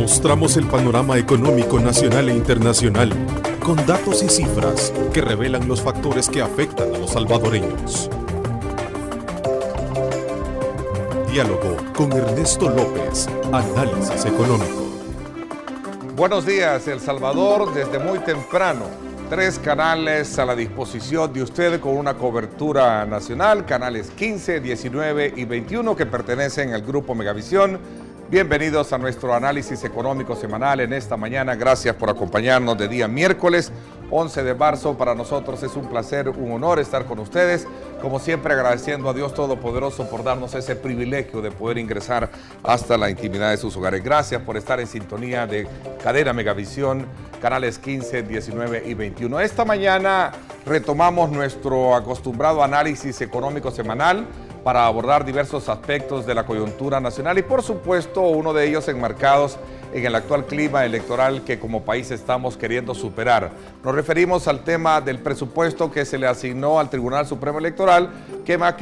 Mostramos el panorama económico nacional e internacional con datos y cifras que revelan los factores que afectan a los salvadoreños. Diálogo con Ernesto López, Análisis Económico. Buenos días, El Salvador, desde muy temprano. 3 canales a la disposición de usted con una cobertura nacional, canales 15, 19 y 21 que pertenecen al Grupo Megavisión. Bienvenidos a nuestro análisis económico semanal en esta mañana. Gracias por acompañarnos de día miércoles 11 de marzo. Para nosotros es un placer, un honor estar con ustedes. Como siempre, agradeciendo a Dios Todopoderoso por darnos ese privilegio de poder ingresar hasta la intimidad de sus hogares. Gracias por estar en sintonía de Cadena Megavisión, canales 15, 19 y 21. Esta mañana retomamos nuestro acostumbrado análisis económico semanal para abordar diversos aspectos de la coyuntura nacional y por supuesto uno de ellos enmarcados en el actual clima electoral que como país estamos queriendo superar. Nos referimos al tema del presupuesto que se le asignó al Tribunal Supremo Electoral, tema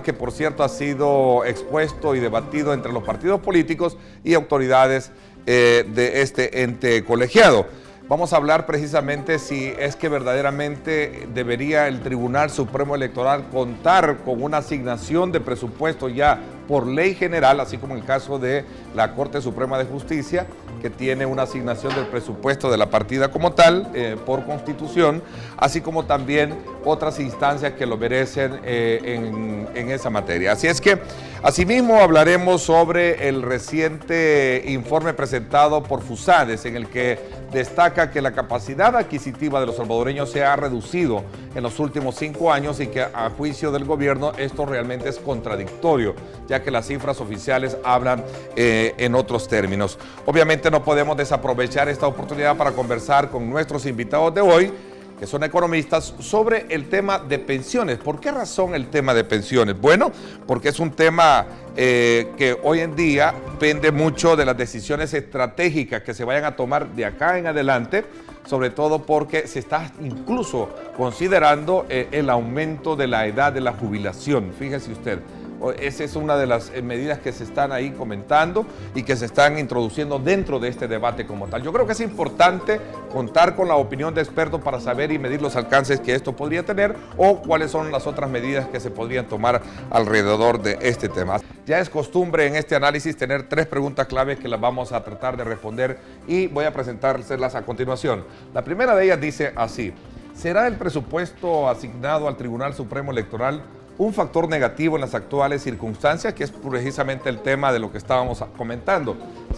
que por cierto ha sido expuesto y debatido entre los partidos políticos y autoridades de este ente colegiado. Vamos a hablar precisamente si es que verdaderamente debería el Tribunal Supremo Electoral contar con una asignación de presupuesto ya por ley general, así como en el caso de la Corte Suprema de Justicia, que tiene una asignación del presupuesto de la partida como tal, por constitución, así como también otras instancias que lo merecen en esa materia. Así es que, asimismo, hablaremos sobre el reciente informe presentado por FUSADES, en el que destaca que la capacidad adquisitiva de los salvadoreños se ha reducido en los últimos 5 años y que a juicio del gobierno esto realmente es contradictorio, ya que las cifras oficiales hablan en otros términos. Obviamente no podemos desaprovechar esta oportunidad para conversar con nuestros invitados de hoy, que son economistas, sobre el tema de pensiones. ¿Por qué razón el tema de pensiones? Bueno, porque es un tema que hoy en día pende mucho de las decisiones estratégicas que se vayan a tomar de acá en adelante, sobre todo porque se está incluso considerando el aumento de la edad de la jubilación. Fíjese usted. Esa es una de las medidas que se están ahí comentando y que se están introduciendo dentro de este debate como tal. Yo creo que es importante contar con la opinión de expertos para saber y medir los alcances que esto podría tener o cuáles son las otras medidas que se podrían tomar alrededor de este tema. Ya es costumbre en este análisis tener 3 preguntas claves que las vamos a tratar de responder y voy a presentárselas a continuación. La primera de ellas dice así: ¿será el presupuesto asignado al Tribunal Supremo Electoral un factor negativo en las actuales circunstancias? Que es precisamente el tema de lo que estábamos comentando.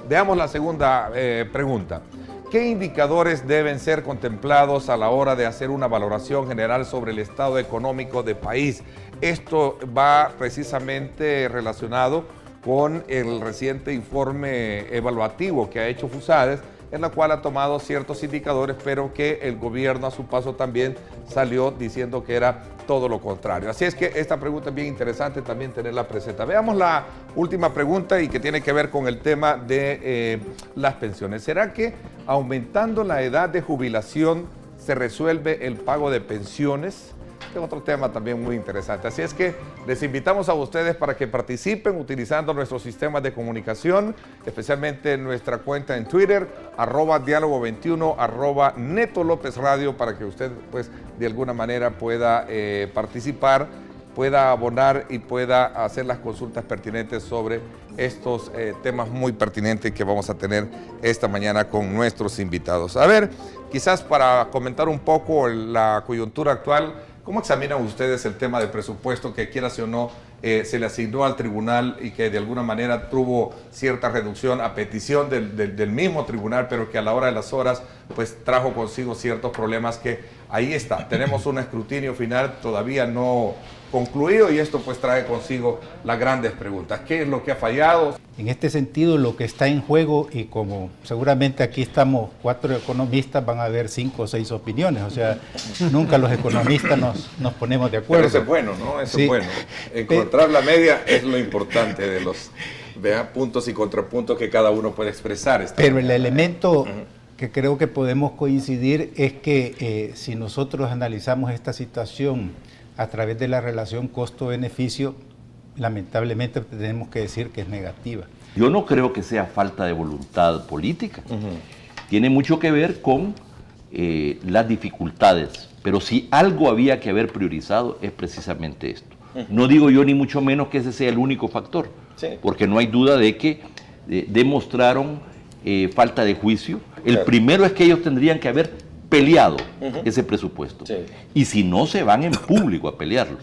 Veamos la segunda pregunta. ¿Qué indicadores deben ser contemplados a la hora de hacer una valoración general sobre el estado económico del país? Esto va precisamente relacionado con el reciente informe evaluativo que ha hecho FUSADES, en la cual ha tomado ciertos indicadores, pero que el gobierno a su paso también salió diciendo que era todo lo contrario. Así es que esta pregunta es bien interesante también tenerla presente. Veamos la última pregunta y que tiene que ver con el tema de las pensiones. ¿Será que aumentando la edad de jubilación se resuelve el pago de pensiones? Este es otro tema también muy interesante. Así es que les invitamos a ustedes para que participen utilizando nuestros sistemas de comunicación, especialmente nuestra cuenta en Twitter, @diálogo21, @NetoLópezRadio, para que usted pues de alguna manera pueda participar, pueda abonar y pueda hacer las consultas pertinentes sobre estos temas muy pertinentes que vamos a tener esta mañana con nuestros invitados. A ver, quizás para comentar un poco la coyuntura actual, ¿cómo examinan ustedes el tema de presupuesto que, quieras o no, se le asignó al tribunal y que de alguna manera tuvo cierta reducción a petición del mismo tribunal, pero que a la hora de las horas pues trajo consigo ciertos problemas que ahí está? Tenemos un escrutinio final todavía no concluido y esto pues trae consigo las grandes preguntas. ¿Qué es lo que ha fallado? En este sentido, lo que está en juego, y como seguramente aquí estamos 4 economistas, van a haber 5 o 6 opiniones, o sea, nunca los economistas nos ponemos de acuerdo. Pero eso es bueno, ¿no? Eso sí. Es bueno. Encontrar la media es lo importante de los puntos y contrapuntos que cada uno puede expresar. Pero el elemento que creo que podemos coincidir es que si nosotros analizamos esta situación a través de la relación costo-beneficio, lamentablemente tenemos que decir que es negativa. Yo no creo que sea falta de voluntad política. Tiene mucho que ver con las dificultades, pero si algo había que haber priorizado es precisamente esto. No digo yo ni mucho menos que ese sea el único factor, porque no hay duda de que demostraron falta de juicio. El primero es que ellos tendrían que haber peleado ese presupuesto. Y si no, se van en público a pelearlo.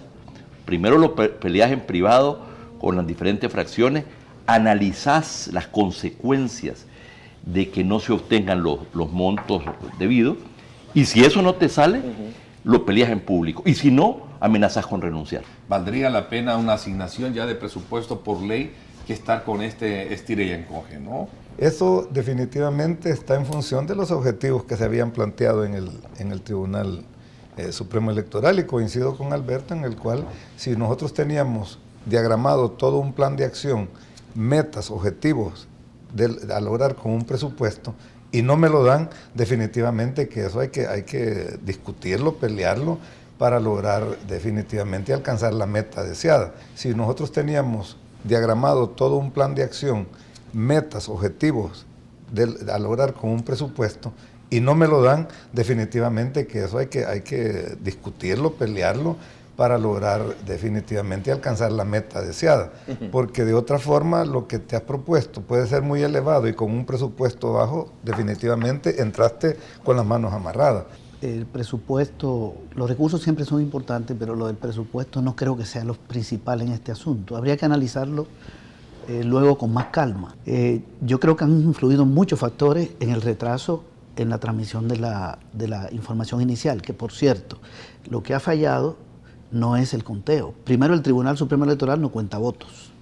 Primero lo peleas en privado con las diferentes fracciones, analizás las consecuencias de que no se obtengan los montos debidos, y si eso no te sale, lo peleas en público, y si no, amenazas con renunciar. ¿Valdría la pena una asignación ya de presupuesto por ley que estar con este estire y encoge, no? Eso definitivamente está en función de los objetivos que se habían planteado en el Tribunal Supremo Electoral, y coincido con Alberto en el cual, si nosotros teníamos diagramado todo un plan de acción, metas, objetivos a lograr con un presupuesto, y no me lo dan, definitivamente que eso hay que discutirlo, pelearlo, para lograr definitivamente alcanzar la meta deseada. Si nosotros teníamos diagramado todo un plan de acción, metas, objetivos a lograr con un presupuesto, y no me lo dan, definitivamente que eso hay que discutirlo, pelearlo, para lograr definitivamente alcanzar la meta deseada. Porque de otra forma, lo que te has propuesto puede ser muy elevado, y con un presupuesto bajo, definitivamente entraste con las manos amarradas. El presupuesto, los recursos siempre son importantes, pero lo del presupuesto no creo que sea lo principal en este asunto. Habría que analizarlo luego con más calma. Yo creo que han influido muchos factores en el retraso en la transmisión de la información inicial, que por cierto, lo que ha fallado no es el conteo. Primero, el Tribunal Supremo Electoral no cuenta votos.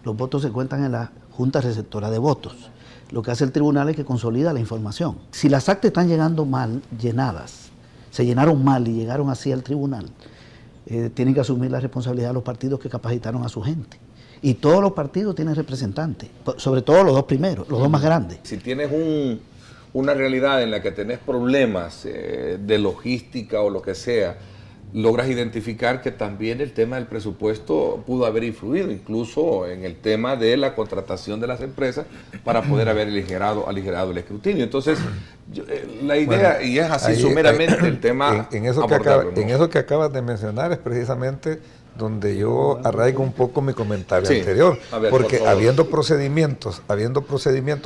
Los votos se cuentan en la Junta Receptora de Votos. Lo que hace el tribunal es que consolida la información. Si las actas están llegando mal llenadas, se llenaron mal y llegaron así al tribunal, tienen que asumir la responsabilidad de los partidos que capacitaron a su gente. Y todos los partidos tienen representantes, sobre todo los dos primeros, los dos más grandes. Si tienes una realidad en la que tenés problemas de logística o lo que sea, logras identificar que también el tema del presupuesto pudo haber influido, incluso en el tema de la contratación de las empresas, para poder haber aligerado el escrutinio. Entonces, la idea, bueno, y es así sumeramente el tema. En eso que acabas de mencionar es precisamente donde yo arraigo un poco mi comentario anterior, porque habiendo procedimientos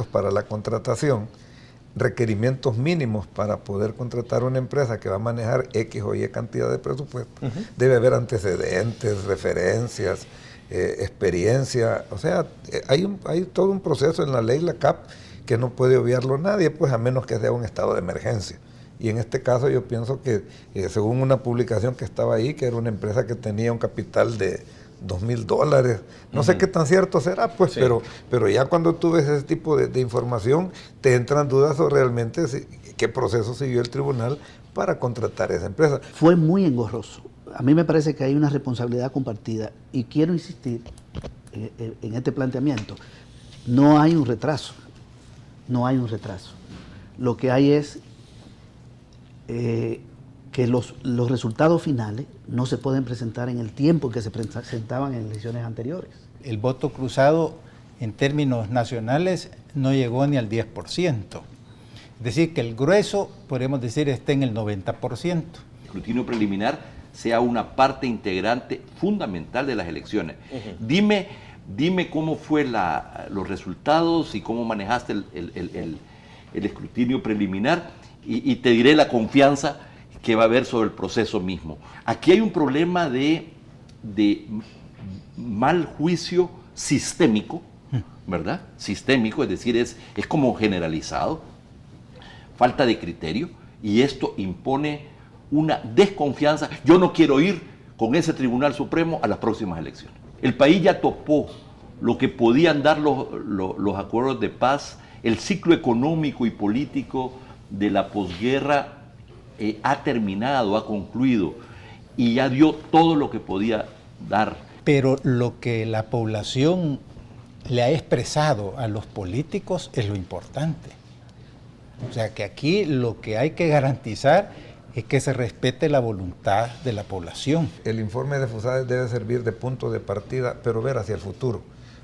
para la contratación, requerimientos mínimos para poder contratar una empresa que va a manejar X o Y cantidad de presupuesto, debe haber antecedentes, referencias, experiencia. O sea, hay todo un proceso en la ley, la CAP, que no puede obviarlo nadie, pues a menos que sea un estado de emergencia. Y en este caso yo pienso que, según una publicación que estaba ahí, que era una empresa que tenía un capital de $2,000, no sé qué tan cierto será, pues, pero ya cuando tú ves ese tipo de información, te entran dudas sobre realmente qué proceso siguió el tribunal para contratar esa empresa. Fue muy engorroso. A mí me parece que hay una responsabilidad compartida, y quiero insistir en este planteamiento. No hay un retraso, Lo que hay es que los resultados finales no se pueden presentar en el tiempo en que se presentaban en elecciones anteriores. El voto cruzado en términos nacionales no llegó ni al 10%. Es decir, que el grueso, podemos decir, está en el 90%. El escrutinio preliminar sea una parte integrante fundamental de las elecciones. Dime cómo fue los resultados y cómo manejaste el escrutinio preliminar, y te diré la confianza que va a haber sobre el proceso mismo. Aquí hay un problema de mal juicio sistémico, ¿verdad? Sistémico, es decir, es como generalizado, falta de criterio, y esto impone una desconfianza. Yo no quiero ir con ese Tribunal Supremo a las próximas elecciones. El país ya topó lo que podían dar los acuerdos de paz, el ciclo económico y político de la posguerra ha terminado, ha concluido, y ya dio todo lo que podía dar. Pero lo que la población le ha expresado a los políticos es lo importante. O sea, que aquí lo que hay que garantizar es que se respete la voluntad de la población. El informe de FUSADES debe servir de punto de partida, pero ver hacia el futuro.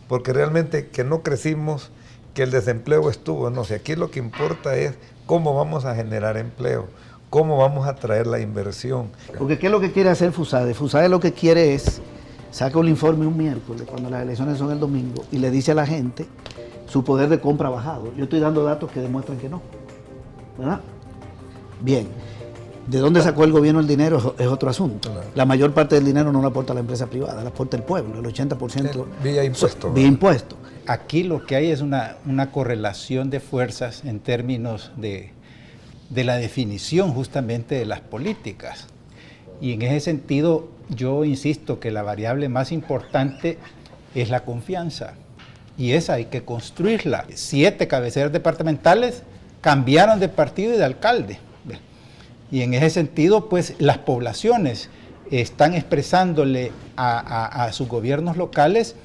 Porque realmente que no crecimos, que el desempleo estuvo, no sé, aquí lo que importa es cómo vamos a generar empleo, cómo vamos a traer la inversión. Porque ¿qué es lo que quiere hacer FUSADES? FUSADES lo que quiere es, saca un informe un miércoles, cuando las elecciones son el domingo, y le dice a la gente, su poder de compra ha bajado. Yo estoy dando datos que demuestran que no, ¿verdad? Bien. ¿De dónde sacó el gobierno el dinero? Es otro asunto. Claro. La mayor parte del dinero no la aporta la empresa privada, la aporta el pueblo, el 80%. Vía impuestos. Vía impuestos. Aquí lo que hay es una correlación de fuerzas en términos de la definición justamente de las políticas. Y en ese sentido, yo insisto que la variable más importante es la confianza. Y esa hay que construirla. 7 cabeceras departamentales cambiaron de partido y de alcalde. Y en ese sentido, pues las poblaciones están expresándole a sus gobiernos locales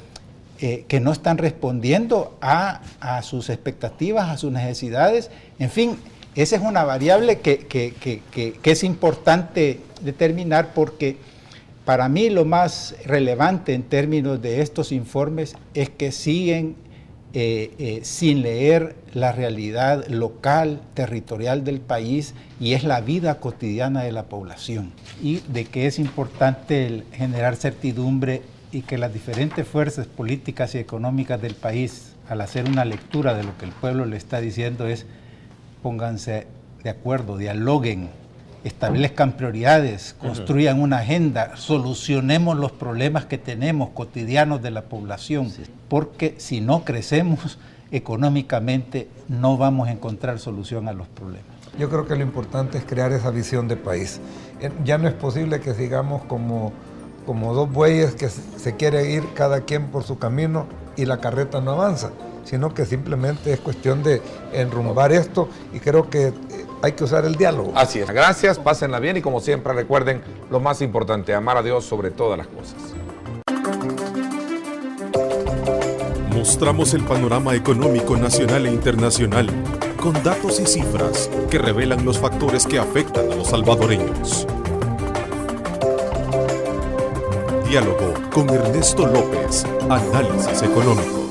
que no están respondiendo a sus expectativas, a sus necesidades. En fin, esa es una variable que es importante determinar, porque para mí lo más relevante en términos de estos informes es que siguen sin leer la realidad local, territorial del país, y es la vida cotidiana de la población, y de que es importante el generar certidumbre y que las diferentes fuerzas políticas y económicas del país, al hacer una lectura de lo que el pueblo le está diciendo, es pónganse de acuerdo, dialoguen, establezcan prioridades, construyan una agenda, solucionemos los problemas que tenemos cotidianos de la población, porque si no crecemos económicamente no vamos a encontrar solución a los problemas. Yo creo que lo importante es crear esa visión de país. Ya no es posible que sigamos como dos bueyes que se quiere ir cada quien por su camino y la carreta no avanza, sino que simplemente es cuestión de enrumbar esto, y creo que hay que usar el diálogo. Así es. Gracias, pásenla bien y como siempre recuerden lo más importante, amar a Dios sobre todas las cosas. Mostramos el panorama económico nacional e internacional con datos y cifras que revelan los factores que afectan a los salvadoreños. Diálogo con Ernesto López, Análisis Económico.